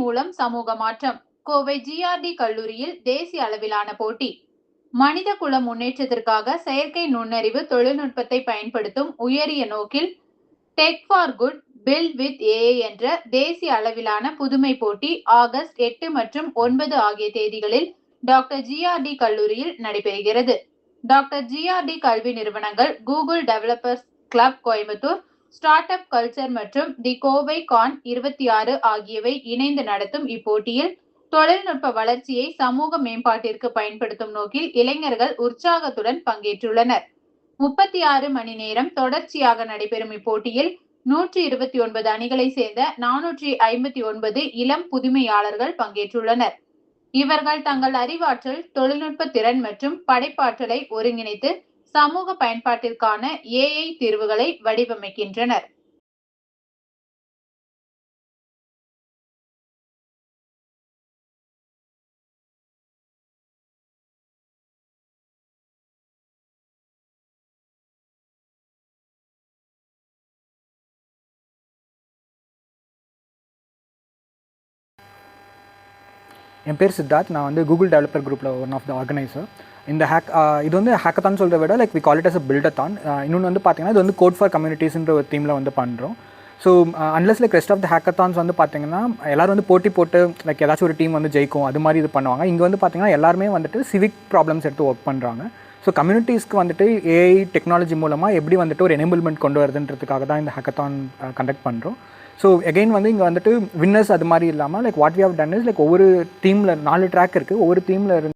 மூலம் சமூக மாற்றம். கோவை ஜிஆர்டி கல்லூரியில் தேசிய அளவிலான போட்டி. மனித குல முன்னேற்றத்திற்காக செயற்கை நுண்ணறிவு தொழில்நுட்பத்தை பயன்படுத்தும் உயரிய நோக்கில் tech for good build with AI என்ற தேசிய அளவிலான புதுமை போட்டி ஆகஸ்ட் 8 மற்றும் 9 ஆகிய தேதிகளில் டாக்டர் ஜிஆர்டி கல்லூரியில் நடைபெறுகிறது. டாக்டர் ஜிஆர்டி கல்வி நிறுவனங்கள், Google developers club Coimbatore, start up culture மற்றும் தி கோவை கான் 26 ஆகியவை இணைந்து நடத்தும் இப்போட்டியில் தொழில்நுட்ப வளர்ச்சியை சமூக மேம்பாட்டிற்கு பயன்படுத்தும் நோக்கில் இளைஞர்கள் உற்சாகத்துடன் பங்கேற்றுள்ளனர். 36 மணி நேரம் தொடர்ச்சியாக நடைபெறும் இப்போட்டியில் 129 அணிகளை சேர்ந்த 459 இளம் புதுமையாளர்கள் பங்கேற்றுள்ளனர். இவர்கள் தங்கள் அறிவாற்றல், தொழில்நுட்ப திறன் மற்றும் படைப்பாற்றலை ஒருங்கிணைத்து சமூக பயன்பாட்டிற்கான ஏஐ தீர்வுகளை வடிவமைக்கின்றனர். என் பேர் சித்தார்த். நான் வந்து கூகுள் டெவலப்பர் குரூப்பில் ஒன் ஆஃப் த ஆர்கனைசர். இந்த இது வந்து ஹேக்கத்தான் சொல்கிறத விட like we call it as a buildathon. இன்னொன்று வந்து பார்த்தீங்கன்னா இது வந்து கோட் ஃபார் கம்யூனிட்டிஸ்ன்ற ஒரு தீமில் வந்து பண்ணுறோம். So unless like rest of the hackathons வந்து பார்த்தீங்கன்னா எல்லோரும் வந்து போட்டி போட்டு லைக் ஏதாச்சும் ஒரு டீம் வந்து ஜெயிக்கும் அது மாதிரி இது பண்ணுவாங்க. இங்கே வந்து பார்த்தீங்கன்னா எல்லாருமே வந்துட்டு சிவிக் ப்ராப்ளம்ஸ் எடுத்து ஒர்க் பண்ணுறாங்க. ஸோ கம்யூனிட்டிஸ்க்கு வந்துட்டு ஏஐ டெக்னாலஜி மூலமாக எப்படி வந்துட்டு ஒரு எனேபிள்மெண்ட் கொண்டு வருதுன்றதுக்காக தான் இந்த ஹேக்கத்தான் கண்டக்ட் பண்ணுறோம். ஸோ எகெயின் வந்து இங்கே வந்துட்டு வின்னர்ஸ் அது மாதிரி இல்லாமல் like what we have done is like ஒவ்வொரு டீமில் 4 ட்ராக் இருக்குது. ஒவ்வொரு டீமில் இருந்து